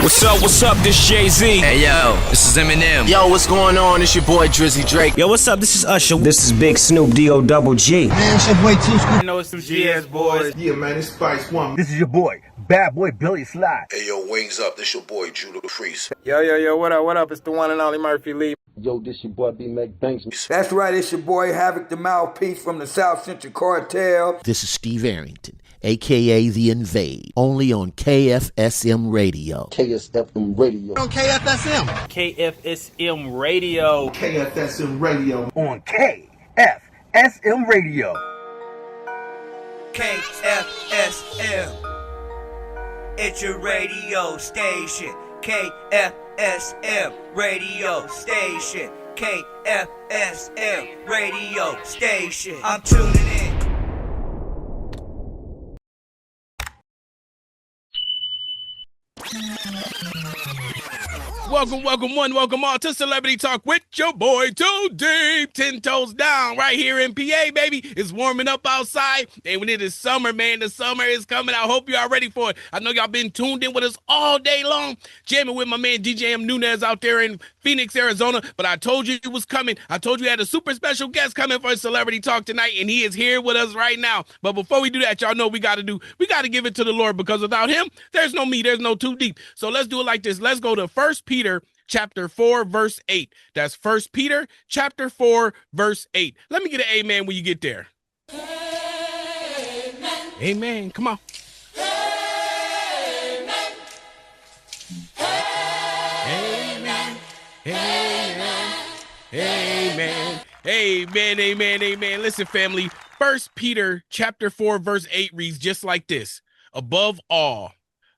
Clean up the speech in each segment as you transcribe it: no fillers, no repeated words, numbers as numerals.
What's up, this Jay-Z. Hey yo, this is Eminem. Yo, what's going on? It's your boy Drizzy Drake. Yo, what's up? This is Usher. This is Big Snoop D-O-double-G. Man, it's your boy T-Scoop. You know it's some GS boys. Yeah, man, it's Spice One. This is your boy, Bad Boy Billy Sly. Hey yo, wings up. This your boy Judah Freeze. Yo, what up? It's the one and only Murphy Lee. Yo, this your boy B-Mac Banks. That's right, it's your boy Havoc the Mouthpiece from the South Central Cartel. This is Steve Arrington, a.k.a. The Invade, only on KFSM Radio. KSFM Radio. On KFSM. KFSM Radio. KFSM Radio. On KFSM Radio. KFSM. It's your radio station. KFSM radio station. KFSM radio station. I'm tuning in. Welcome one, welcome all to Celebrity Talk with your boy Too Deep, 10 toes down, right here in PA, baby. It's warming up outside, and when it is summer, man, the summer is coming. I hope y'all ready for it. I know y'all been tuned in with us all day long, jamming with my man DJ M. Nunez out there in Phoenix, Arizona, but I told you it was coming. I told you we had a super special guest coming for Celebrity Talk tonight, and he is here with us right now. But before we do that, y'all know we got to give it to the Lord, because without him, there's no me, there's no Too Deep. So let's do it like this. Let's go to 1 Peter chapter 4, verse 8. That's 1 Peter chapter 4, verse 8. Let me get an amen when you get there. Amen. Amen. Come on. Amen. Amen. Amen. Amen. Amen. Listen, family. 1 Peter chapter 4, verse 8 reads just like this. Above all,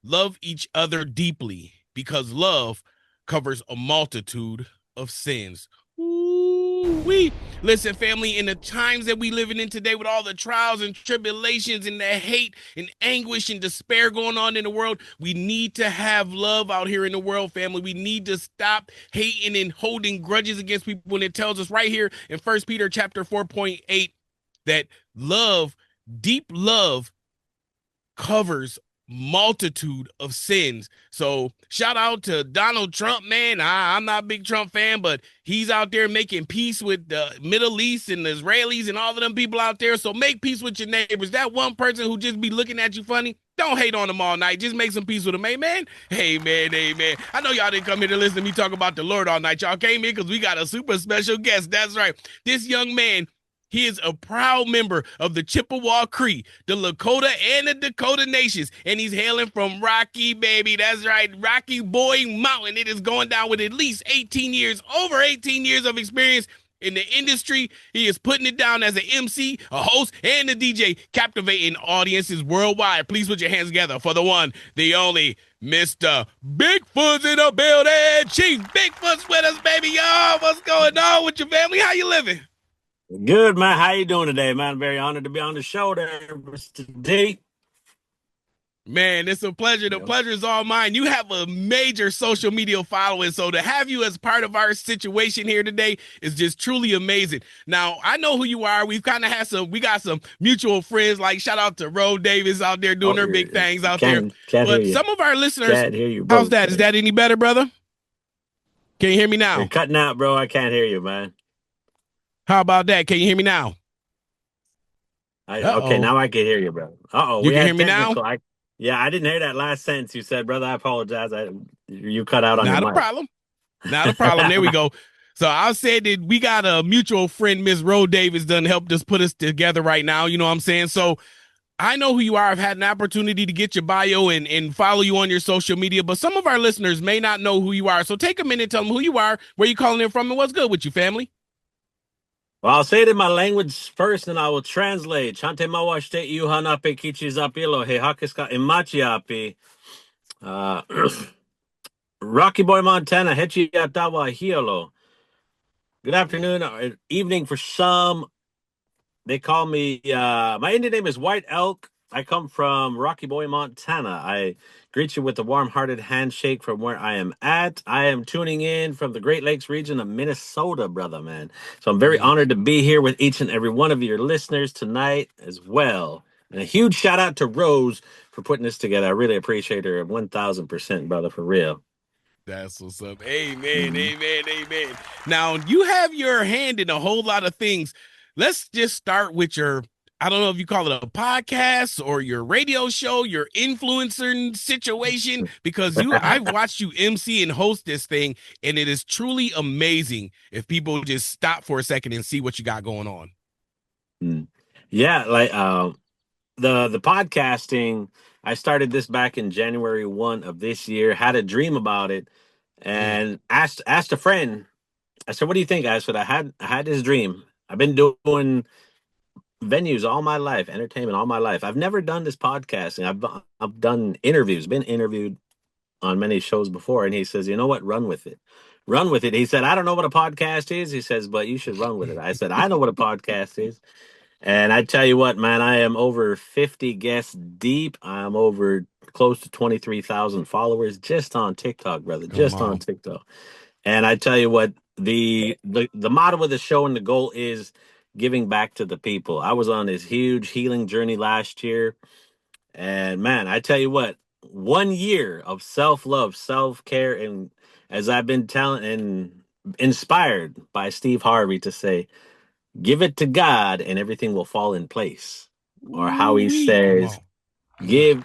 love each other deeply, because love covers a multitude of sins. Ooh-wee. Listen, family, in the times that we living in today, with all the trials and tribulations and the hate and anguish and despair going on in the world, we need to have love out here in the world, family. We need to stop hating and holding grudges against people. And it tells us right here in 1 Peter chapter 4.8 that love, deep love, covers multitude of sins. So shout out to Donald Trump, man. I'm not a big Trump fan, but he's out there making peace with the Middle East and the Israelis and all of them people out there. So make peace with your neighbors. That one person who just be looking at you funny, don't hate on them all night. Just make some peace with them. Amen. Amen. Amen. I know y'all didn't come here to listen to me talk about the Lord all night. Y'all came here because we got a super special guest. That's right. This young man, he is a proud member of the Chippewa Cree, the Lakota, and the Dakota nations, and he's hailing from Rocky, baby. That's right, Rocky Boy Mountain. It is going down with at least over 18 years of experience in the industry. He is putting it down as an MC, a host, and a DJ, captivating audiences worldwide. Please put your hands together for the one, the only, Mr. Bigfoot's in the building. Chief Bigfoot's with us, baby. Yo, what's going on with your family? How you living? Good, man. How you doing today, man? I'm very honored to be on the show there today. Man, it's a pleasure. The pleasure is all mine. You have a major social media following, so to have you as part of our situation here today is just truly amazing. Now, I know who you are. We've kind of we got some mutual friends, like shout out to Ro Davis out there doing her big things out there. But some of our listeners, can't hear you, bro. How's that? Is that any better, brother? Can you hear me now? You're cutting out, bro. I can't hear you, man. How about that? Can you hear me now? Okay, now I can hear you, bro. You can hear me now? I didn't hear that last sentence you said, brother. I apologize. You cut out on Not your a mic. problem. Not a problem. There we go. So I'll say that we got a mutual friend, Miss Ro Davis, done helped us put us together right now. You know what I'm saying? So I know who you are. I've had an opportunity to get your bio and follow you on your social media, but some of our listeners may not know who you are. So take a minute, tell them who you are, where you calling in from, and what's good with you, family. Well, I'll say it in my language first, and I will translate. Chante mawashte iuhanape kichizapilo he hakiska imachiapi. Rocky Boy, Montana. Hechi yatawa hiolo. Good afternoon or evening for some. They call me, my Indian name is White Elk. I come from Rocky Boy, Montana. I greet you with a warm-hearted handshake from where I am at. I am tuning in from the Great Lakes region of Minnesota, brother, man. So I'm very honored to be here with each and every one of your listeners tonight as well. And a huge shout out to Rose for putting this together. I really appreciate her 1000%, brother, for real. That's what's up. Amen, amen, amen. Now, you have your hand in a whole lot of things. Let's just start with your, I don't know if you call it a podcast or your radio show, your influencer situation, because I've watched you MC and host this thing, and it is truly amazing if people just stop for a second and see what you got going on. Yeah, like the podcasting, I started this back in January 1 of this year, had a dream about it, and asked a friend. I said, what do you think? I said, I had this dream. I've been doing venues all my life, entertainment all my life. I've never done this podcasting. I've done interviews, been interviewed on many shows before. And he says, you know what? Run with it. Run with it. He said, I don't know what a podcast is. He says, but you should run with it. I said, I know what a podcast is. And I tell you what, man, I am over 50 guests deep. I'm over close to 23,000 followers just on TikTok, brother. Just on TikTok. And I tell you what, the motto of the show and the goal is giving back to the people. I was on this huge healing journey last year. And man, I tell you what, 1 year of self-love, self-care, and as I've been telling and inspired by Steve Harvey to say, give it to God and everything will fall in place. Or how he says, give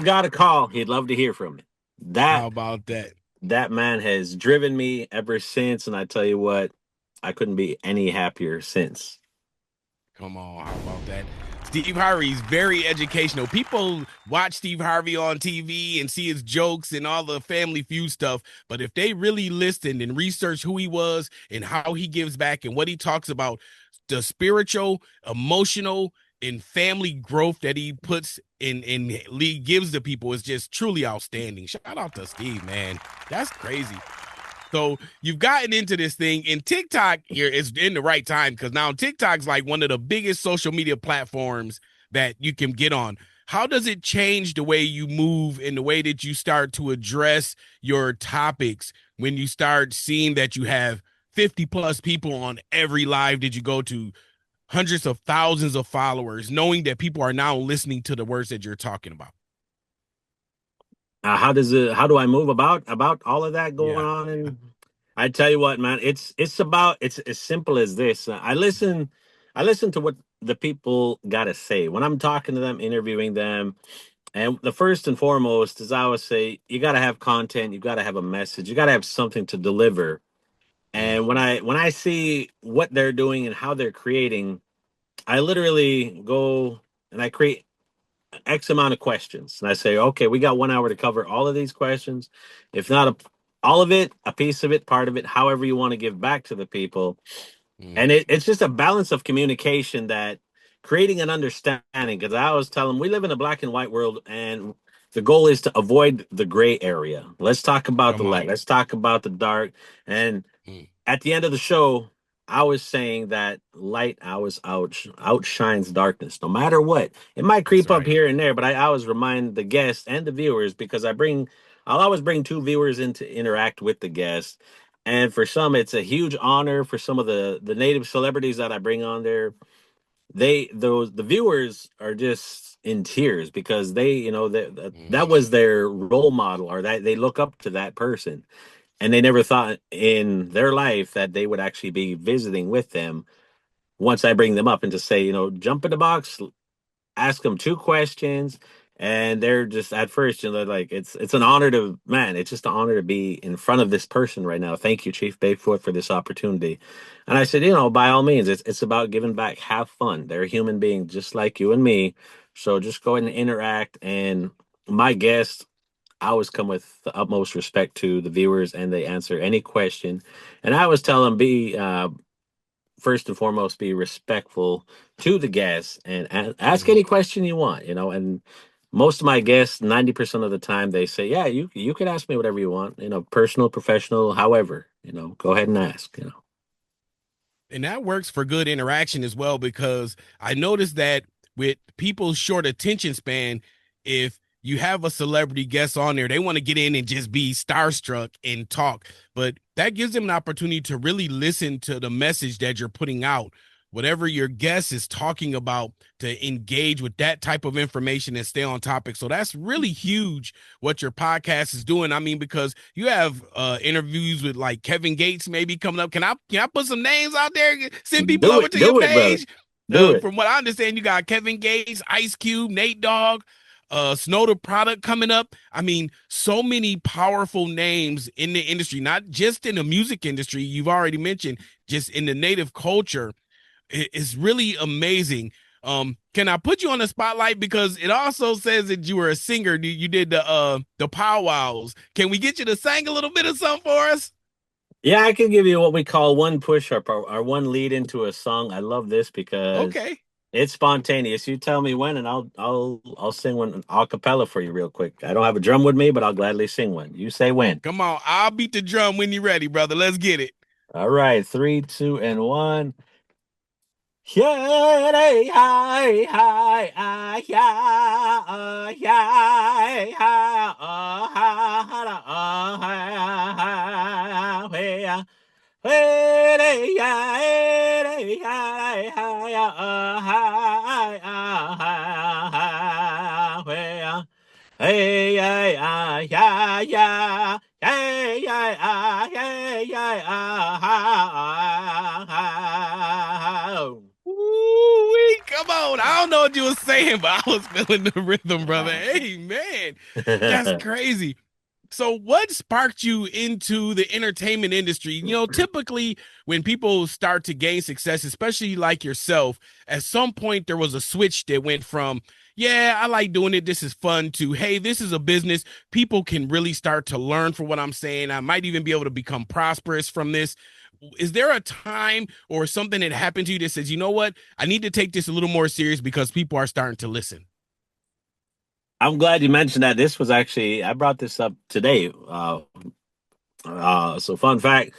God a call. He'd love to hear from you. How about that? That man has driven me ever since. And I tell you what, I couldn't be any happier since. Come on, how about that? Steve Harvey's very educational. People watch Steve Harvey on TV and see his jokes and all the Family Feud stuff, but if they really listened and researched who he was and how he gives back and what he talks about, the spiritual, emotional, and family growth that he puts in gives the people is just truly outstanding. Shout out to Steve, man. That's crazy. So you've gotten into this thing, and TikTok here is in the right time because now TikTok's like one of the biggest social media platforms that you can get on. How does it change the way you move and the way that you start to address your topics when you start seeing that you have 50 plus people on every live that you go to, hundreds of thousands of followers, knowing that people are now listening to the words that you're talking about? How do I move about all of that going on? And I tell you what, man, it's as simple as this. I listen to what the people got to say when I'm talking to them, interviewing them. And the first and foremost is I always say, you got to have content. You got to have a message. You got to have something to deliver. And when I see what they're doing and how they're creating, I literally go and I create X amount of questions. And I say, okay, we got 1 hour to cover all of these questions. If not all of it, a piece of it, part of it, however you want to give back to the people. And it's just a balance of communication that creating an understanding. Because I always tell them we live in a black and white world, and the goal is to avoid the gray area. Let's talk about the light. Let's talk about the dark. And at the end of the show, I was saying that light outshines darkness, no matter what. It might creep up here and there, but I always remind the guests and the viewers, because I'll always bring two viewers in to interact with the guests. And for some, it's a huge honor. For some of the native celebrities that I bring on there, the viewers are just in tears because that was their role model, or that they look up to that person. And they never thought in their life that they would actually be visiting with them once I bring them up, and to say, jump in the box, ask them two questions. And they're just, at first, like, it's an honor it's just an honor to be in front of this person right now. Thank you, Chief Bigfoot, for this opportunity. And I said, by all means, it's about giving back, have fun. They're a human being just like you and me. So just go ahead and interact. And my guests, I always come with the utmost respect to the viewers, and they answer any question. And I always tell them, first and foremost, be respectful to the guests and ask any question you want, and most of my guests, 90% of the time, they say, yeah, you can ask me whatever you want, personal, professional, however, go ahead and ask, And that works for good interaction as well, because I noticed that with people's short attention span, if you have a celebrity guest on there, they want to get in and just be starstruck and talk, but that gives them an opportunity to really listen to the message that you're putting out whatever your guest is talking about to engage with that type of information and stay on topic. So that's really huge what your podcast is doing. I mean, because you have interviews with like Kevin Gates maybe coming up. Can I put some names out there? Send people over to your brother. page. Do it. From what I understand, you got Kevin Gates, Ice Cube, Nate Dogg, Snow the Product coming up. I mean, so many powerful names in the industry, not just in the music industry. You've already mentioned just in the native culture. It's really amazing. Can I put you on the spotlight because it also says that you were a singer? You did the powwows. Can we get you to sing a little bit of something for us? Yeah, I can give you what we call one push up or one lead into a song. I love this because it's spontaneous. You tell me when, and I'll sing one a cappella for you real quick. I don't have a drum with me, but I'll gladly sing one. You say when. Come on, I'll beat the drum when you're ready, brother. Let's get it. All right, 3, 2, and 1. Yeah, hi, hi, hi, yeah, yeah, yeah, hey, yeah, yeah, yeah, yeah, hey, yeah, yeah, yeah, Ooh, come on. I don't know what you were saying, but I was feeling the rhythm, brother. Hey, man, that's crazy. So what sparked you into the entertainment industry? You know, typically when people start to gain success, especially like yourself, at some point there was a switch that went from, yeah, I like doing it, this is fun, to, hey, this is a business. People can really start to learn from what I'm saying. I might even be able to become prosperous from this. Is there a time or something that happened to you that says, you know what, I need to take this a little more serious because people are starting to listen? I'm glad you mentioned that. This was actually, I brought this up today. So fun fact,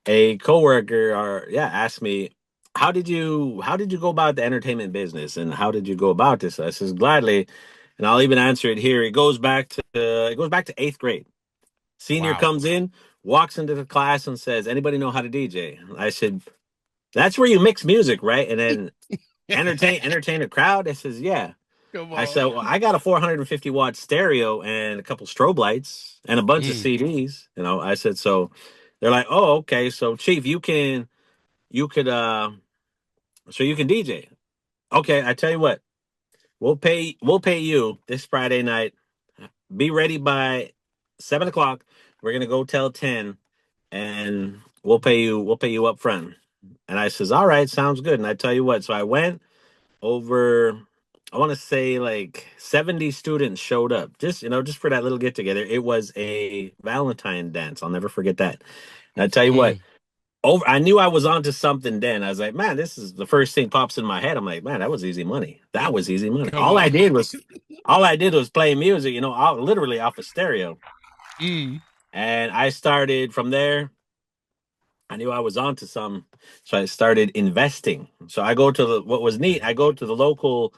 a coworker asked me, how did you go about the entertainment business and how did you go about this? I says gladly, and I'll even answer it here. It goes back to 8th grade. Senior comes in, walks into the class and says, anybody know how to DJ? I said, that's where you mix music, right? And then entertain a crowd. I says, yeah. I said, well, I got a 450-watt stereo and a couple strobe lights and a bunch of CDs. You know, I said, so they're like, oh, okay. So Chief, you could DJ. Okay, I tell you what, we'll pay you this Friday night. Be ready by 7 o'clock. We're gonna go till 10, and we'll pay you up front. And I says, all right, sounds good. And I tell you what, so I went over, I want to say like 70 students showed up just for that little get together. It was a Valentine dance. I'll never forget that. And I tell you what, I knew I was onto something then. I was like, man, this is the first thing pops in my head. I'm like, man, that was easy money. That was easy money. All I did was play music, literally off a stereo. And I started from there. I knew I was onto something, so I started investing. So I go to what was neat. I go to the local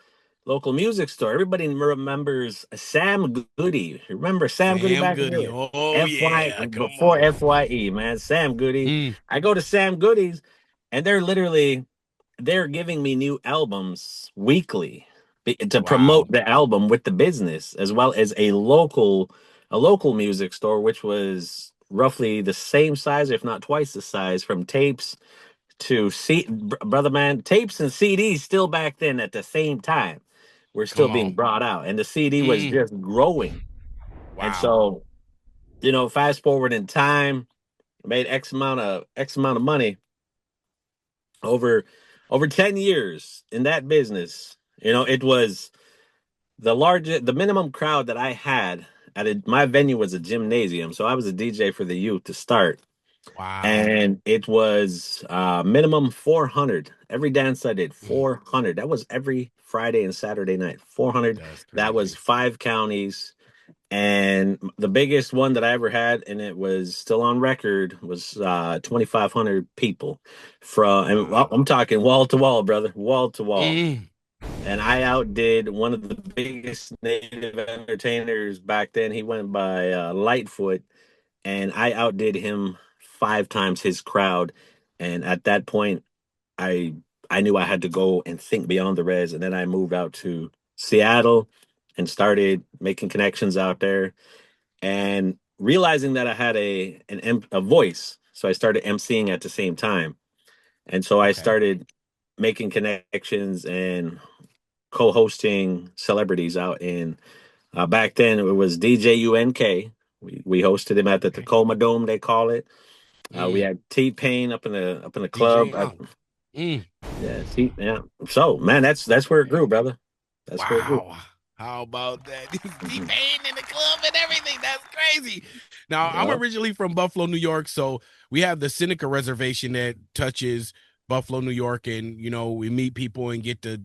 music store. Everybody remembers Sam Goody. Remember Sam Goody back in the day? Oh, yeah. Before FYE, man. Sam Goody. I go to Sam Goody's, and they're giving me new albums weekly to promote the album with the business, as well as a local music store, which was roughly the same size, if not twice the size, from tapes to brother man, tapes and CDs still back then at the same time were still being brought out, and the CD was just growing. And so, fast forward in time, made X amount of money over 10 years in that business. It was the minimum crowd that I had my venue was a gymnasium, so I was a DJ for the youth to start. And it was minimum 400 every dance I did. 400. That was every Friday and Saturday night. 400. That was 5 counties. And the biggest one that I ever had, and it was still on record, was 2,500 people and I'm talking wall to wall, brother, wall to wall. And I outdid one of the biggest native entertainers back then. He went by Lightfoot, and I outdid him 5 times his crowd. And at that point, I I knew I had to go and think beyond the res. And then I moved out to Seattle and started making connections out there and realizing that I had a voice. So I started emceeing at the same time. And so I Okay. started making connections and co-hosting celebrities out in back then it was DJ UNK. We hosted him at the Okay. Tacoma Dome, they call it. We Mm. had T-Pain up in the club. DJ. Oh. Mm. Yeah. So man, that's where it grew, brother. That's where it grew. Wow. How about that? T-Pain in the club and everything. That's crazy. Now, I'm Yeah. originally from Buffalo, New York. So we have the Seneca Reservation that touches Buffalo, New York. And, you know, we meet people and get to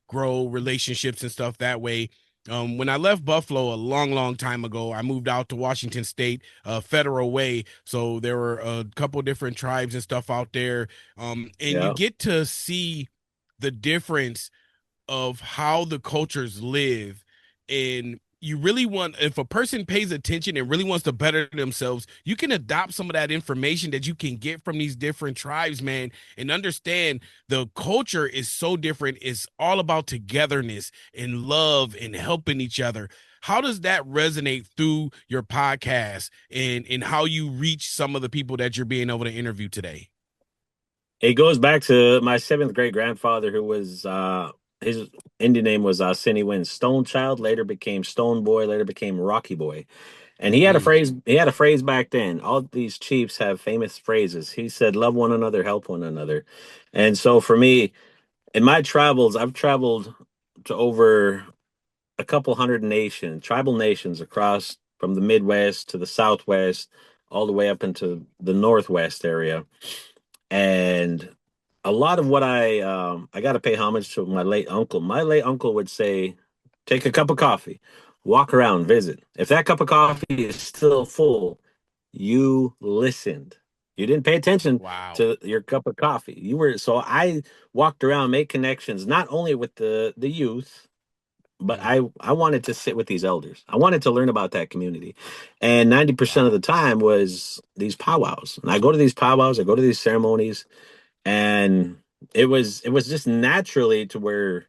grow relationships and stuff that way. When I left Buffalo a long, long time ago, I moved out to Washington State, Federal Way. So there were a couple different tribes and stuff out there. And you Yeah. get to see the difference of how the cultures live. And you really want, if a person pays attention and really wants to better themselves, you can adopt some of that information that you can get from these different tribes, man, and understand the culture is so different. It's all about togetherness and love and helping each other. How does that resonate through your podcast and how you reach some of the people that you're being able to interview today? It goes back to my seventh great grandfather, who was his Indian name was Cinny Win Stone Child, later became Stone Boy, later became Rocky Boy. And he had a phrase, back then. All these chiefs have famous phrases. He said, love one another, help one another. And so for me, in my travels, I've traveled to over a couple hundred tribal nations across from the Midwest to the Southwest, all the way up into the Northwest area. And a lot of what I got to pay homage to my late uncle. My late uncle would say, take a cup of coffee, walk around, visit. If that cup of coffee is still full, you listened. You didn't pay attention to your cup of coffee. So I walked around, made connections, not only with the youth, but I wanted to sit with these elders. I wanted to learn about that community. And 90% of the time was these powwows. And I go to these powwows, I go to these ceremonies, and it was just naturally to where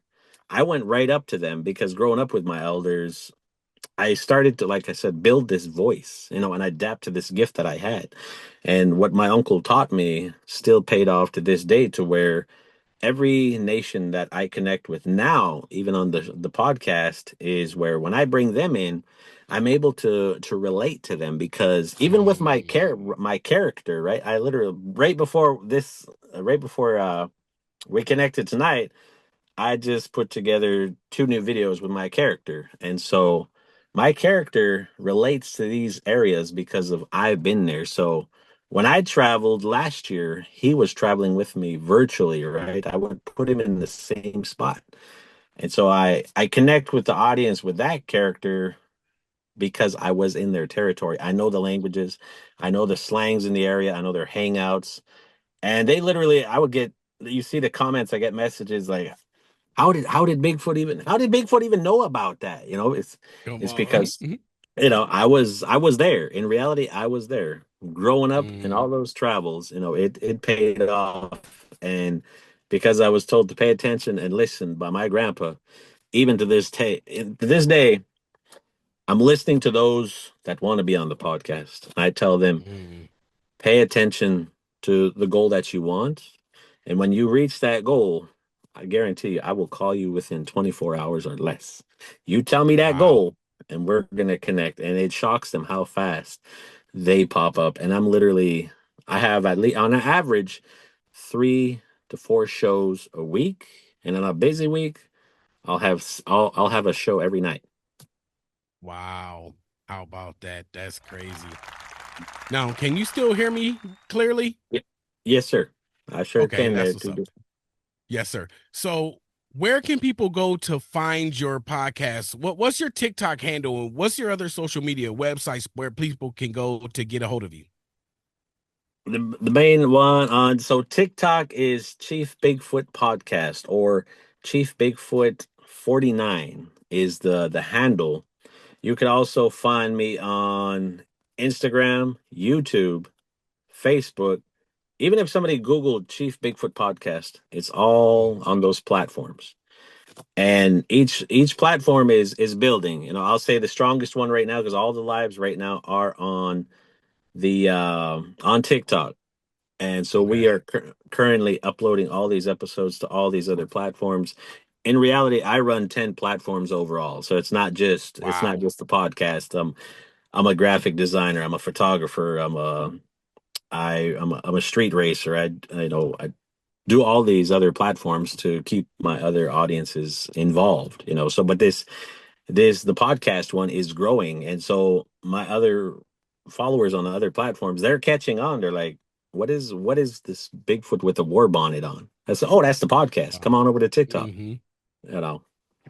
I went right up to them, because growing up with my elders, I started to, like I said, build this voice, and adapt to this gift that I had. And what my uncle taught me still paid off to this day, to where every nation that I connect with now, even on the podcast, is where when I bring them in, I'm able to relate to them, because even with my character, right? I literally right before we connected tonight, I just put together 2 new videos with my character. And so my character relates to these areas because of I've been there. So when I traveled last year, he was traveling with me virtually, right? I would put him in the same spot. And so I connect with the audience with that character because I was in their territory. I know the languages, I know the slangs in the area, I know their hangouts. And they literally, you see the comments, I get messages like, how did Bigfoot even know about that? It's because I was there. In reality, I was there. Growing up in all those travels, it paid off. And because I was told to pay attention and listen by my grandpa, even to this day, I'm listening to those that want to be on the podcast. I tell them, pay attention to the goal that you want. And when you reach that goal, I guarantee you, I will call you within 24 hours or less. You tell me that goal, and we're going to connect. And it shocks them how fast they pop up. And I have at least on an average 3 to 4 shows a week. And on a busy week, I'll have a show every night. Wow. How about that? That's crazy. Now, can you still hear me clearly? Yes, sir. I sure can. That's what's up. Yes, sir. So where can people go to find your podcast? What's your TikTok handle? And what's your other social media websites where people can go to get a hold of you? The main one so TikTok is Chief Bigfoot Podcast, or Chief Bigfoot 49 is the handle. You can also find me on Instagram, YouTube, Facebook, even if somebody Googled Chief Bigfoot podcast, it's all on those platforms. And each platform is building. You know, I'll say the strongest one right now because all the lives right now are on the on TikTok. And so we are currently uploading all these episodes to all these other platforms. In reality, I run 10 platforms overall. So it's not just the podcast. I'm a graphic designer, I'm a photographer, I'm a street racer. I do all these other platforms to keep my other audiences involved, you know. So but the podcast one is growing, and so my other followers on the other platforms, they're catching on. They're like, what is this Bigfoot with a war bonnet on? That's the podcast. Come on over to TikTok. You know.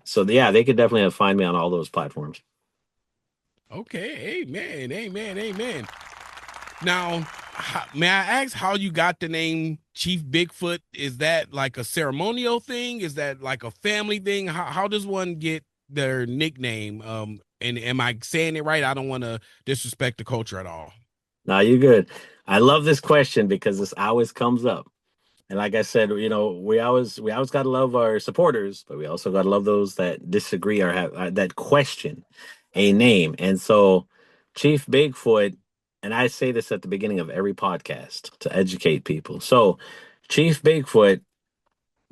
So yeah, they could definitely find me on all those platforms. Okay, amen. Now, may I ask how you got the name Chief Bigfoot? Is that like a ceremonial thing? Is that like a family thing? How does one get their nickname? And am I saying it right? I don't want to disrespect the culture at all. No, you're good. I love this question because this always comes up. And like I said, you know, we always got to love our supporters, but we also got to love those that disagree or have that question a name. And so Chief Bigfoot, and I say this at the beginning of every podcast to educate people. So Chief Bigfoot,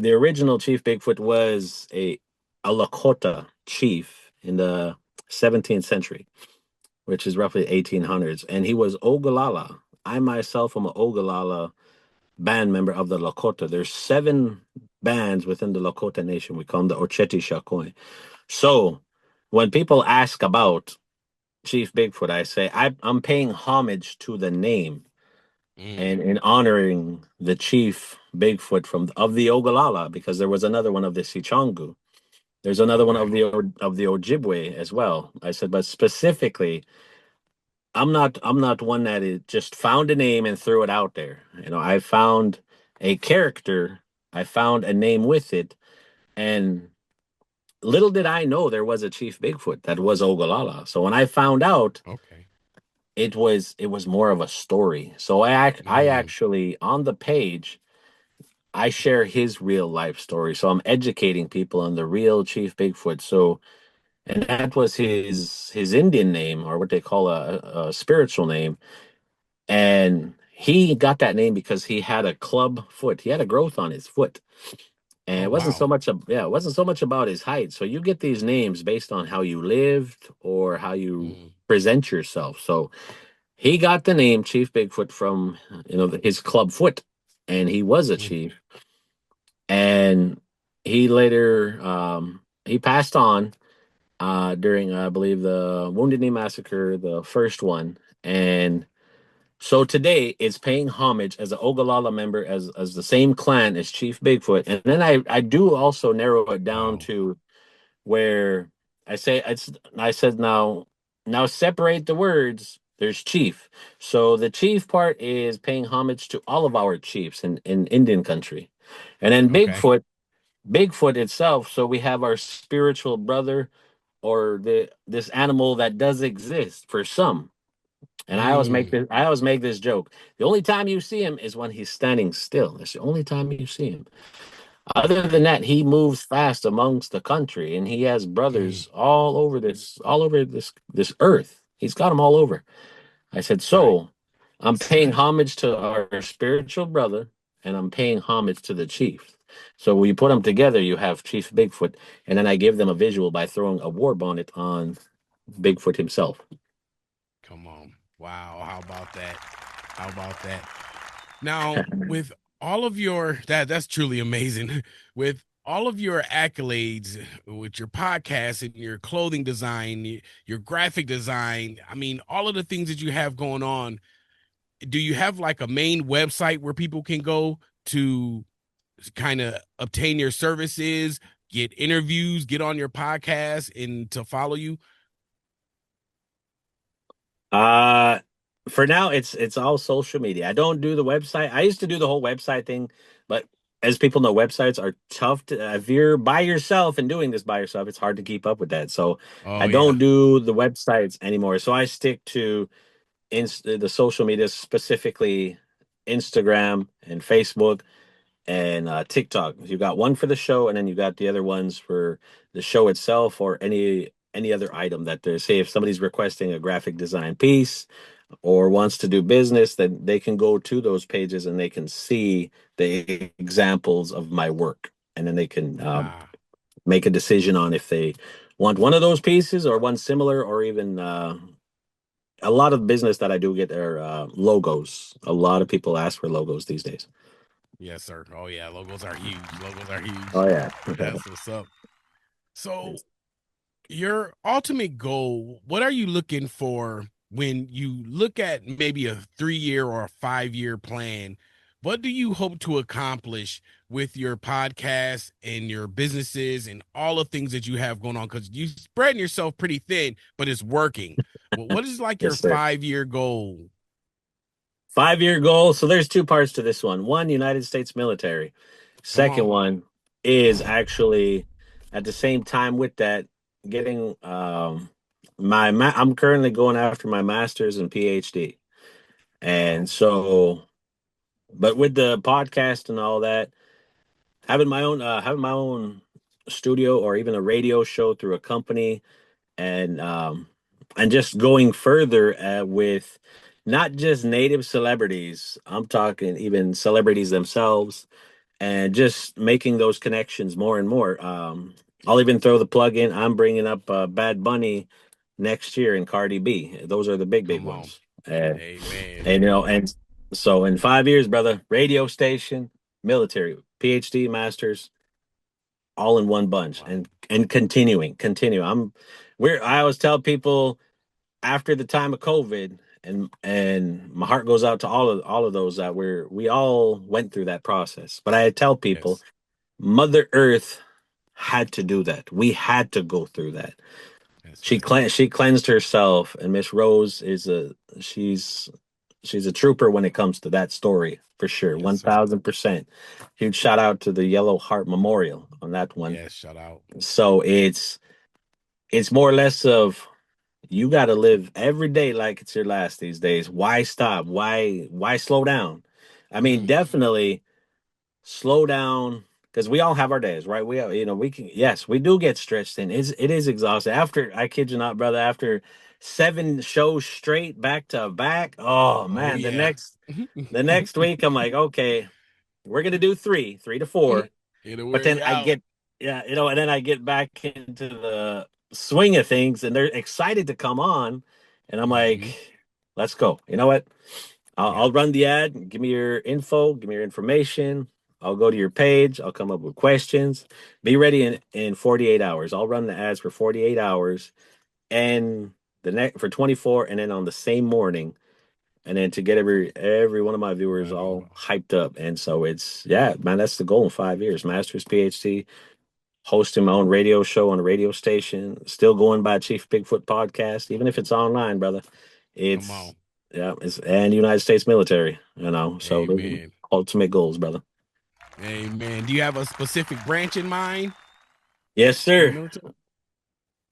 the original Chief Bigfoot was a Lakota chief in the 17th century, which is roughly 1800s. And he was Ogallala. I myself am an Ogallala band member of the Lakota. There's 7 bands within the Lakota Nation. We call them the Ocheti Shakoi. So when people ask about Chief Bigfoot, I say I'm paying homage to the name and in honoring the Chief Bigfoot of the Ogallala, because there was another one of the Sichangu. There's another one of the Ojibwe as well. I said, but specifically, I'm not one that is just found a name and threw it out there. You know, I found a character, I found a name with it, and little did I know there was a Chief Bigfoot that was Ogallala. So when I found out, it was more of a story. So I actually on the page, I share his real life story. So I'm educating people on the real Chief Bigfoot. So, and that was his Indian name, or what they call a spiritual name. And he got that name because he had a club foot. He had a growth on his foot. And it wasn't so much about his height. So you get these names based on how you lived or how you present yourself. So he got the name Chief Bigfoot from, you know, his club foot, and he was a chief. And he later he passed on during, I believe, the Wounded Knee Massacre, the first one. And so today it's paying homage as an Ogallala member, as the same clan as Chief Bigfoot. And then I do also narrow it down to where I said now separate the words. There's chief. So the chief part is paying homage to all of our chiefs in Indian country. And then Bigfoot itself, so we have our spiritual brother, or this animal that does exist for some. And I always make this joke. The only time you see him is when he's standing still. That's the only time you see him. Other than that, he moves fast amongst the country, and he has brothers all over this earth. He's got them all over. I said, so I'm paying homage to our spiritual brother, and I'm paying homage to the chief. So when you put them together, you have Chief Bigfoot, and then I give them a visual by throwing a war bonnet on Bigfoot himself. Come on. Wow. How about that? Now, with all of your, that's truly amazing. With all of your accolades, with your podcast and your clothing design, your graphic design, I mean, all of the things that you have going on, do you have like a main website where people can go to kind of obtain your services, get interviews, get on your podcast, and to follow you? For now, it's all social media. I don't do the website. I used to do the whole website thing, but as people know, websites are tough if you're by yourself and doing this by yourself, it's hard to keep up with that. So I don't do the websites anymore. So I stick to the social media, specifically Instagram and Facebook and TikTok. You got one for the show, and then you got the other ones for the show itself or any other item that there's. Say if somebody's requesting a graphic design piece or wants to do business, then they can go to those pages and they can see the examples of my work, and then they can make a decision on if they want one of those pieces or one similar, or even a lot of business that I do get are logos. A lot of people ask for logos these days. Yes, sir. Oh yeah, logos are huge. Logos are huge. Oh yeah. That's what's up. So your ultimate goal, what are you looking for when you look at maybe a 3-year or a 5-year plan? What do you hope to accomplish with your podcast and your businesses and all the things that you have going on? Because you're spreading yourself pretty thin, but it's working. What is like your Yes, sir. 5-year goal? 5-year goal. So there's two parts to this one. One, United States military. Second one is actually at the same time with that, getting I'm currently going after my master's and PhD. And so, but with the podcast and all that, having my own studio or even a radio show through a company, and just going further with not just native celebrities, I'm talking even celebrities themselves, and just making those connections more and more. I'll even throw the plug in. I'm bringing up Bad Bunny next year and Cardi B. Those are the big ones. Amen. And and so in 5 years, brother, radio station, military, PhD, masters, all in one bunch, and continue. I always tell people after the time of COVID, and my heart goes out to all of those that we all went through that process. But I tell people, Mother Earth had to do that. We had to go through that. She cleansed herself, and Miss Rose is she's a trooper when it comes to that story, for sure. 1000%. Huge shout out to the Yellow Heart Memorial on that one. Yes, shout out. So it's more or less of, you got to live every day like it's your last these days. Why stop? Why slow down? I mean, definitely slow down, because we all have our days, right? We do get stretched thin. It is exhausting. After, I kid you not, brother, after 7 shows straight back to back, oh man, the next week I'm like, okay, we're gonna do 3 to 4, but then and then I get back into the swing of things, and they're excited to come on, and I'm like, let's go. You know what? I'll run the ad. Give me your info. Give me your information. I'll go to your page. I'll come up with questions. Be ready in 48 hours. I'll run the ads for 48 hours, and for 24, and then on the same morning, and then to get every one of my viewers all hyped up. And so that's the goal in 5 years. Master's, PhD, hosting my own radio show on a radio station, still going by Chief Bigfoot podcast, even if it's online, brother. It's and United States military, so those are the ultimate goals, brother. Amen. Do you have a specific branch in mind? Yes, sir.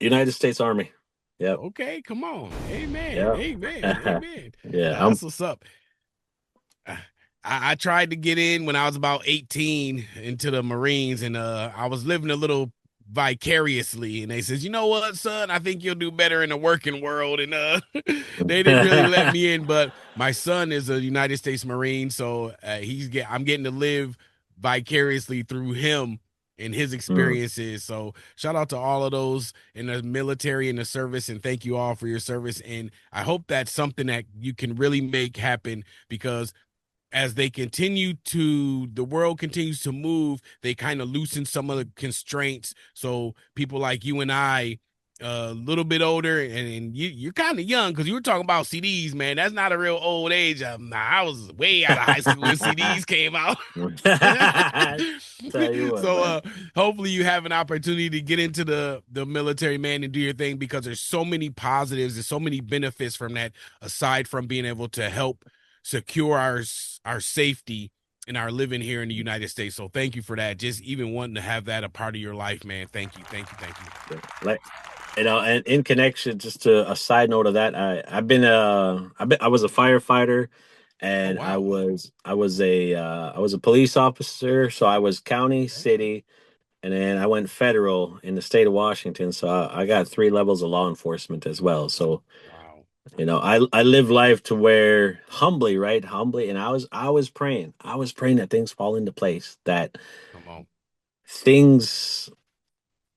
United States Army. Yeah. Okay, come on. Amen. Yep. Amen. Amen. Yeah. That's what's up. I tried to get in when I was about 18 into the Marines, and I was living a little vicariously, and they says, you know what, son, I think you'll do better in the working world, and they didn't really let me in. But my son is a United States Marine, so I'm getting to live vicariously through him and his experiences. So shout out to all of those in the military and the service, and thank you all for your service. And I hope that's something that you can really make happen, because as the world continues to move, they kind of loosen some of the constraints. So people like you and I, a little bit older, and you're kind of young, because you were talking about CDs, man. That's not a real old age. I was way out of high school when CDs came out. Tell you what, hopefully you have an opportunity to get into the military, man, and do your thing, because there's so many positives, there's so many benefits from that, aside from being able to help secure our safety and our living here in the United States. So thank you for that. Just even wanting to have that a part of your life, man. Thank you. Like, and in connection, just to a side note of that, I was a firefighter. and wow. I was a police officer, so I was county, city, and then I went federal in the state of Washington. So I got 3 levels of law enforcement as well. So Wow. I live life to where humbly, right? Humbly, and I was praying. I was praying that things fall into place, that Come on. things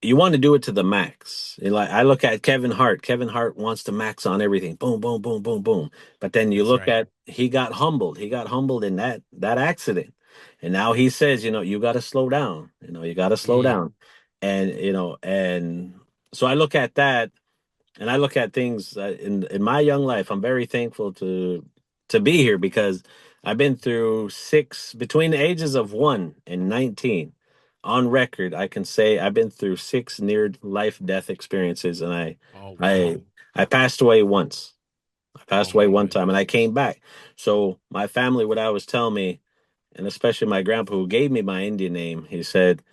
you want to do it to the max. Like I look at Kevin Hart. Kevin Hart wants to max on everything. Boom, boom, boom, boom, boom. But then you That's look right. at he got humbled. He got humbled in that accident. And now he says, you got to slow down. You got to slow down. And and so I look at that, and I look at things in my young life. I'm very thankful to be here because I've been through 6 between the ages of 1 and 19. On record, I can say I've been through 6 near life death experiences, and Oh, I wow. I passed away once. I Oh, passed away my one time, and goodness. I came back. So my family would always tell me, and especially my grandpa who gave me my Indian name, he said,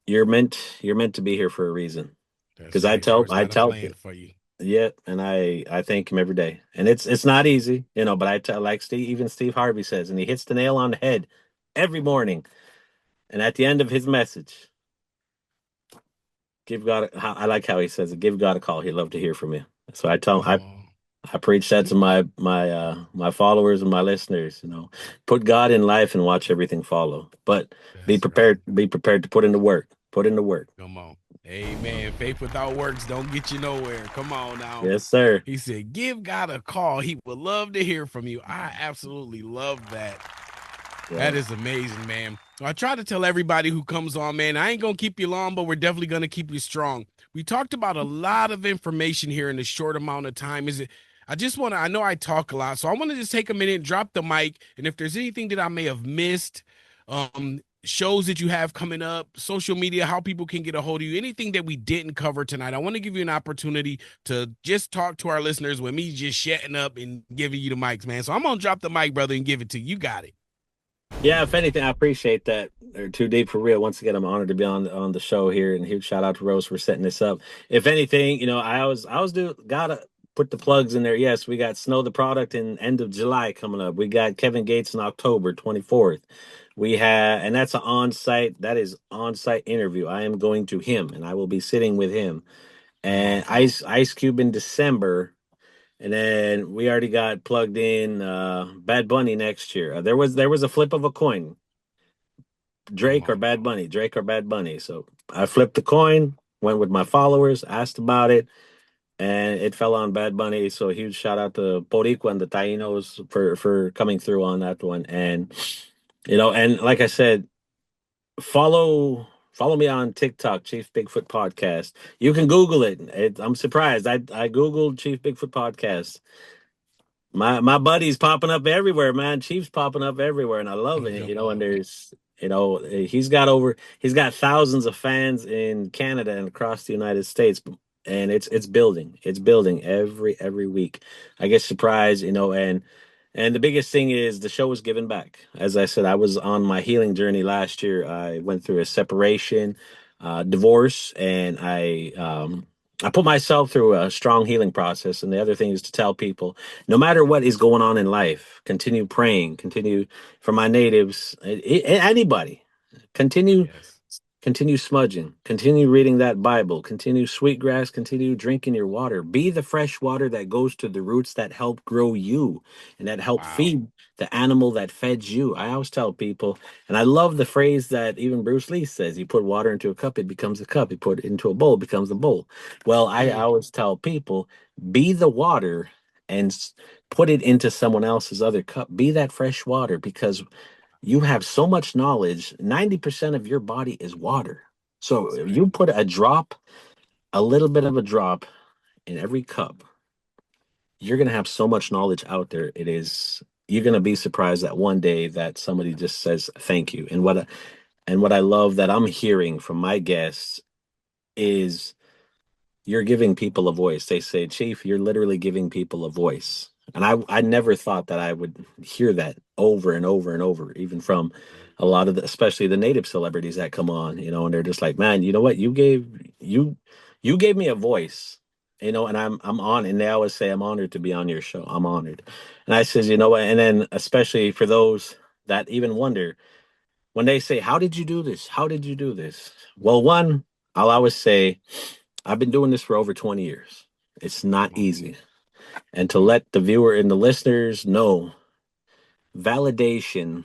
you're meant to be here for a reason. That's Because right. First I got a tell plan for you. yeah, and I thank him every day. And it's not easy, but I tell, like Steve Harvey says, and he hits the nail on the head every morning. And at the end of his message, give God I like how he says it, give God a call. He'd love to hear from you. So Come on. I preach that to my followers and my listeners, put God in life and watch everything follow. But That's right. be prepared to put in the work. Put in the work. Come on. Amen. Faith without works don't get you nowhere. Come on now. Yes, sir. He said, give God a call. He would love to hear from you. I absolutely love that. That Yeah. is amazing, man. I try to tell everybody who comes on, man, I ain't going to keep you long, but we're definitely going to keep you strong. We talked about a lot of information here in a short amount of time. I know I talk a lot, so I want to just take a minute, drop the mic. And if there's anything that I may have missed, shows that you have coming up, social media, how people can get a hold of you, anything that we didn't cover tonight, I want to give you an opportunity to just talk to our listeners with me just shutting up and giving you the mics, man. So I'm going to drop the mic, brother, and give it to you. You got it. Yeah, if anything, I appreciate that. They're too deep for real. Once again, I'm honored to be on the show here, and huge shout out to Rose for setting this up. If anything, I always do gotta put the plugs in there. Yes, we got Snow the Product in end of July coming up. We got Kevin Gates in October 24th. And that's an on-site interview. I am going to him, and I will be sitting with him. And Ice Cube in December. And then we already got plugged in Bad Bunny next year. There was a flip of a coin. Drake or Bad Bunny. Drake or Bad Bunny. So I flipped the coin, went with my followers, asked about it, and it fell on Bad Bunny. So a huge shout out to Boricua and the Tainos for coming through on that one. And and like I said, follow me on TikTok, Chief Bigfoot Podcast. You can Google it. I'm surprised. I Googled Chief Bigfoot Podcast. My buddy's popping up everywhere, man. Chief's popping up everywhere, and I love it. And there's he's got thousands of fans in Canada and across the United States, and it's building. It's building every week. I get surprised, and the biggest thing is the show is giving back. As I said, I was on my healing journey last year. I went through a separation, divorce, and I put myself through a strong healing process. And the other thing is to tell people, no matter what is going on in life, continue praying, continue for my natives, anybody, continue Continue smudging. Continue reading that Bible. Continue sweetgrass. Continue drinking your water. Be the fresh water that goes to the roots that help grow you and that help feed the animal that fed you. I always tell people, and I love the phrase that even Bruce Lee says, you put water into a cup, it becomes a cup. You put it into a bowl, it becomes a bowl. Well, I always tell people, be the water and put it into someone else's other cup. Be that fresh water, because you have so much knowledge. 90% of your body is water. So if you put a little bit of a drop in every cup, you're going to have so much knowledge out there. You're going to be surprised that one day that somebody just says thank you. And what I love that I'm hearing from my guests is you're giving people a voice. They say, Chief, you're literally giving people a voice. And I never thought that I would hear that over and over and over, even from a lot of especially the native celebrities that come on, and they're just like, man, you know what? You gave me a voice. you know, and I'm on, and they always say I'm honored to be on your show. I'm honored. And I says, you know what, and then especially for those that even wonder when they say, how did you do this? How did you do this? Well, one, I'll always say, I've been doing this for over 20 years. It's not easy. And to let the viewer and the listeners know, validation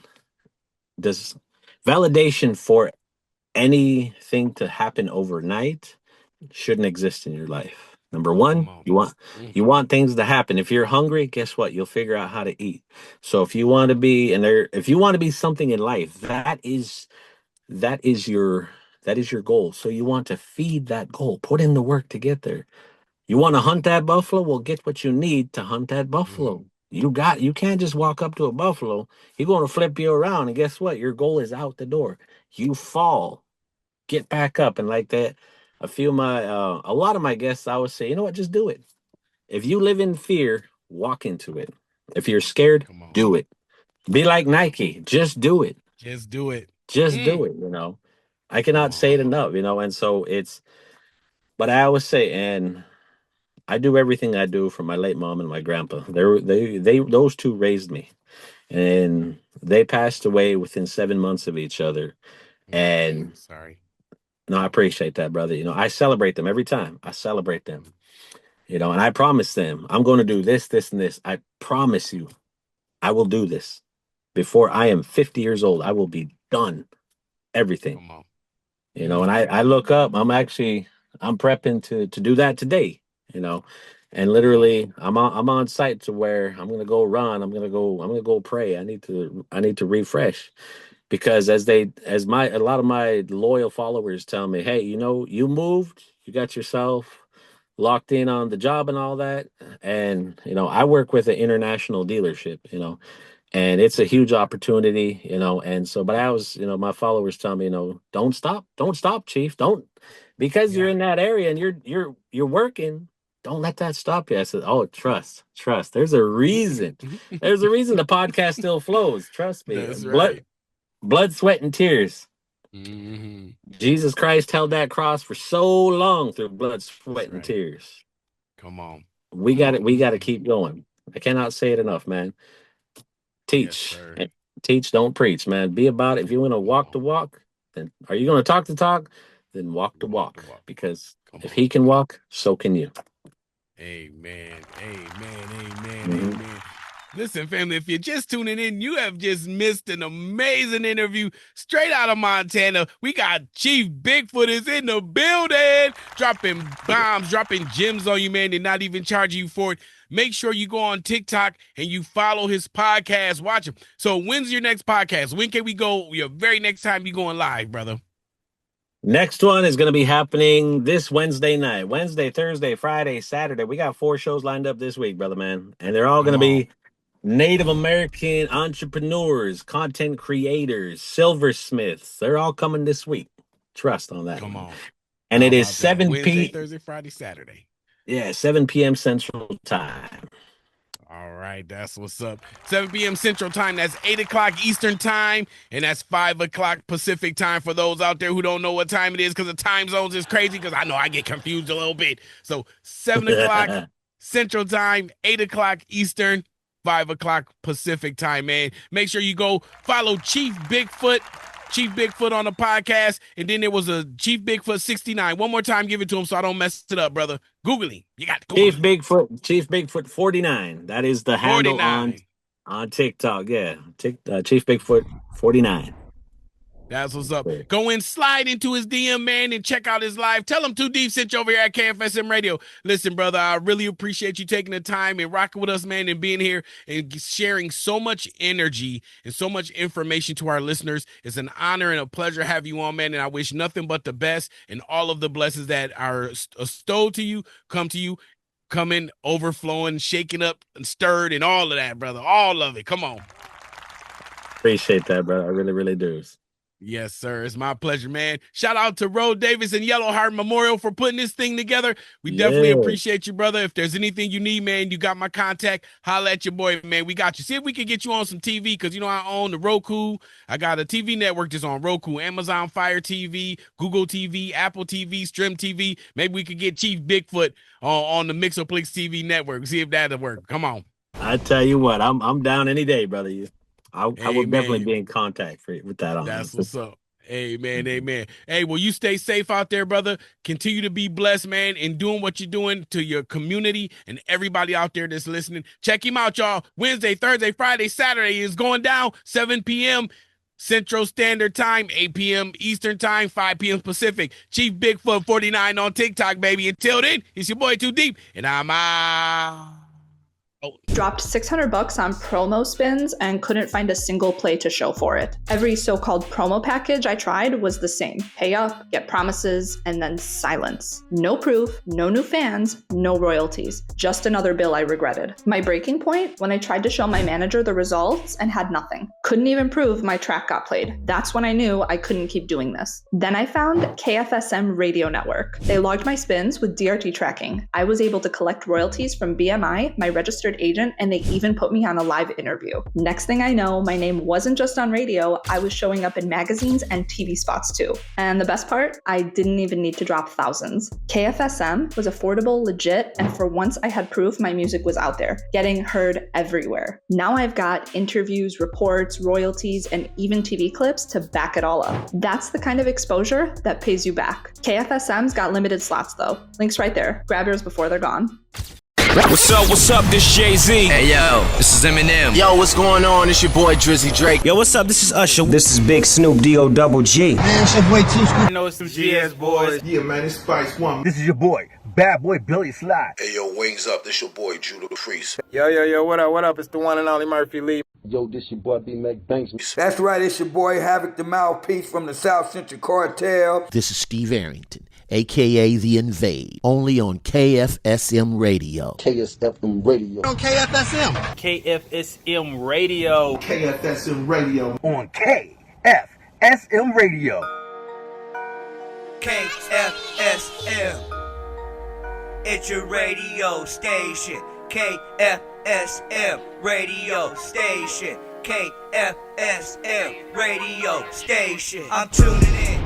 does validation for anything to happen overnight shouldn't exist in your life. Number one, you want things to happen. If you're hungry, guess what? You'll figure out how to eat. So if you want to be if you want to be something in life, that is your goal. So you want to feed that goal. Put in the work to get there. You want to hunt that buffalo? Well, get what you need to hunt that buffalo. You can't just walk up to a buffalo. He's going to flip you around, and guess what? Your goal is out the door. You fall, get back up, and like that. A lot of my guests, I would say, you know what? Just do it. If you live in fear, walk into it. If you're scared, do it. Be like Nike. Just do it. Just do it. Just do it. You know, I cannot say it enough. You know, and so but I always say, and I do everything I do for my late mom and my grandpa. Those two raised me, and they passed away within 7 months of each other. And sorry. No, I appreciate that, brother. You know, I celebrate them every time. I celebrate them. You know, and I promise them I'm going to do this, this, and this. I promise you, I will do this before I am 50 years old. I will be done everything. You know, and I look up. I'm prepping to do that today. You know, and literally I'm on site to where I'm gonna go run. I'm gonna go pray. I need to refresh, because a lot of my loyal followers tell me, hey, you know, you moved, you got yourself locked in on the job and all that, and you know, I work with an international dealership, you know, and it's a huge opportunity, you know, and so, but you know, my followers tell me, you know, don't stop, Chief, don't, because you're in that area and you're working. Don't let that stop you. I said, oh, trust. There's a reason. There's a reason the podcast still flows. Trust me. That's right. Blood, sweat, and tears. Jesus Christ held that cross for so long through blood, sweat, and tears. Come on. We got to keep going. I cannot say it enough, man. Teach. Yes, teach, don't preach, man. Be about it. If you want to walk the walk, then are you going to talk the talk? Then walk the walk. Because if he can walk, so can you. Amen. Amen. Listen, family, if you're just tuning in, you have just missed an amazing interview straight out of Montana. We got Chief Bigfoot is in the building, dropping bombs, dropping gems on you, man. They're not even charging you for it. Make sure you go on TikTok and you follow his podcast. Watch him. So when's your next podcast? When can we go your very next time you going live, brother? Next one is going to be happening this Wednesday night. Wednesday, Thursday, Friday, Saturday. We got 4 shows lined up this week, brother, man. And they're all going to be Native American entrepreneurs, content creators, silversmiths. They're all coming this week. Trust on that. Come on. And it is 7 Wednesday, Thursday, Friday, Saturday. Yeah, 7 p.m. Central Time. All right, that's what's up. 7 p.m. Central Time. That's 8 o'clock Eastern Time, and that's 5 o'clock Pacific Time for those out there who don't know what time it is, because the time zones is crazy, because I know I get confused a little bit. So 7 o'clock Central Time, 8 o'clock Eastern, 5 o'clock Pacific Time, man. Make sure you go follow Chief Bigfoot on the podcast, and then there was a Chief Bigfoot 69. One more time, give it to him so I don't mess it up, brother. Google him. You got to Google Chief Bigfoot 49. That is the handle on TikTok. Yeah, Chief Bigfoot 49. That's what's up. Go and slide into his DM, man, and check out his live. Tell him 2 Deep sent you over here at KFSM Radio. Listen, brother, I really appreciate you taking the time and rocking with us, man, and being here and sharing so much energy and so much information to our listeners. It's an honor and a pleasure to have you on, man, and I wish nothing but the best and all of the blessings that are bestowed to you, coming, overflowing, shaking up and stirred and all of that, brother. All of it. Come on. Appreciate that, brother. I really, really do. Yes, sir. It's my pleasure, man. Shout out to Roe Davis and Yellowheart Memorial for putting this thing together. We definitely Yeah. appreciate you, brother. If there's anything you need, man, you got my contact. Holla at your boy, man. We got you. See if we can get you on some TV because, you know, I own the Roku. I got a TV network that's on Roku, Amazon Fire TV, Google TV, Apple TV, Stream TV. Maybe we could get Chief Bigfoot on the Mixoplex TV network. See if that'll work. Come on. I tell you what, I'm down any day, brother. I will definitely Amen. be in contact with that on. That's what's up. Amen. Amen. Hey, well, you stay safe out there, brother. Continue to be blessed, man, and doing what you're doing to your community and everybody out there that's listening. Check him out, y'all. Wednesday, Thursday, Friday, Saturday is going down 7 p.m. Central Standard Time, 8 p.m. Eastern Time, 5 p.m. Pacific. Chief Bigfoot 49 on TikTok, baby. Until then, it's your boy Too Deep, and I'm out. Dropped $600 on promo spins and couldn't find a single play to show for it. Every so-called promo package I tried was the same. Pay up, get promises, and then silence. No proof, no new fans, no royalties. Just another bill I regretted. My breaking point? When I tried to show my manager the results and had nothing. Couldn't even prove my track got played. That's when I knew I couldn't keep doing this. Then I found KFSM Radio Network. They logged my spins with DRT tracking. I was able to collect royalties from BMI, my registered agent, and they even put me on a live interview. Next thing I know, my name wasn't just on radio, I was showing up in magazines and TV spots too. And the best part, I didn't even need to drop thousands. KFSM was affordable, legit, and for once I had proof my music was out there, getting heard everywhere. Now I've got interviews, reports, royalties, and even TV clips to back it all up. That's the kind of exposure that pays you back. KFSM's got limited slots though. Links right there. Grab yours before they're gone. What's up, this Jay-Z. Hey yo, this is Eminem. Yo, what's going on? It's your boy Drizzy Drake. Yo, what's up? This is Usher. This is Big Snoop D-O-double-G. Man, it's your boy Too Scoop. You know it's some GS boys. Yeah, man, it's Spice One. This is your boy, Bad Boy Billy Slide. Hey, yo, wings up. This your boy Judah Freeze. Yo, what up? It's the one and only Murphy Lee. Yo, this your boy B Mac Banks. That's right, it's your boy Havoc the Mouthpiece from the South Central Cartel. This is Steve Arrington, a.k.a. The Invade, only on KFSM Radio. KSFM Radio. On KFSM. KFSM Radio. KFSM Radio. On KFSM Radio. KFSM. It's your radio station. KFSM radio station. KFSM radio station. I'm tuning in.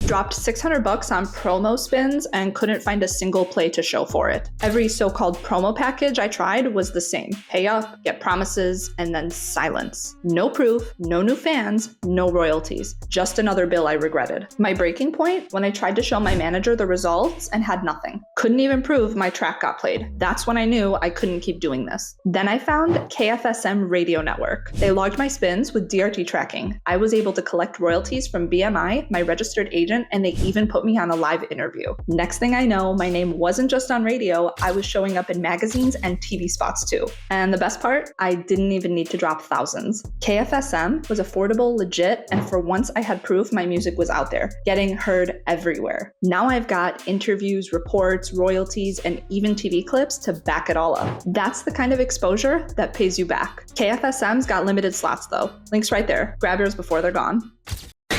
Dropped 600 bucks on promo spins and couldn't find a single play to show for it. Every so-called promo package I tried was the same. Pay up, get promises, and then silence. No proof, no new fans, no royalties. Just another bill I regretted. My breaking point? When I tried to show my manager the results and had nothing. Couldn't even prove my track got played. That's when I knew I couldn't keep doing this. Then I found KFSM Radio Network. They logged my spins with DRT tracking. I was able to collect royalties from BMI, my registered agent, and they even put me on a live interview. Next thing I know, my name wasn't just on radio, I was showing up in magazines and TV spots too. And the best part, I didn't even need to drop thousands. KFSM was affordable, legit, and for once I had proof my music was out there, getting heard everywhere. Now I've got interviews, reports, royalties, and even TV clips to back it all up. That's the kind of exposure that pays you back. KFSM's got limited slots though. Links right there. Grab yours before they're gone.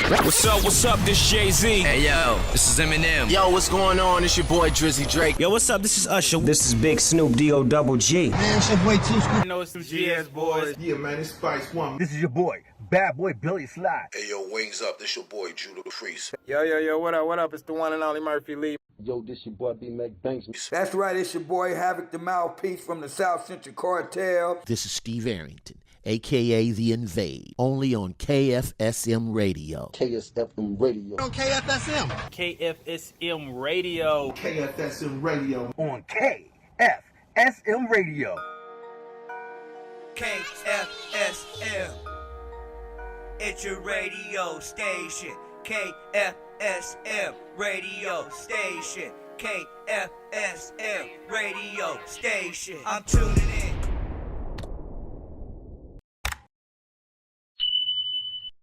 What's up, this Jay-Z. Hey yo, this is Eminem. Yo, what's going on? It's your boy Drizzy Drake. Yo, what's up? This is Usher. This is Big Snoop D-O-double-G. Man, it's your boy Two Scoop. You know it's some GS boys. Yeah, man, it's Spice One. This is your boy, Bad Boy Billy Slide. Hey, yo, wings up. This your boy Judah Freeze. Yo, what up? It's the one and only Murphy Lee. Yo, this your boy B Mac Banks. That's right, it's your boy Havoc the Mouthpiece from the South Central Cartel. This is Steve Arrington, a.k.a. The Invade, only on KFSM Radio. KSFM Radio. On KFSM. KFSM Radio. KFSM Radio. On KFSM Radio. KFSM. It's your radio station. KFSM radio station. KFSM radio station. I'm tuning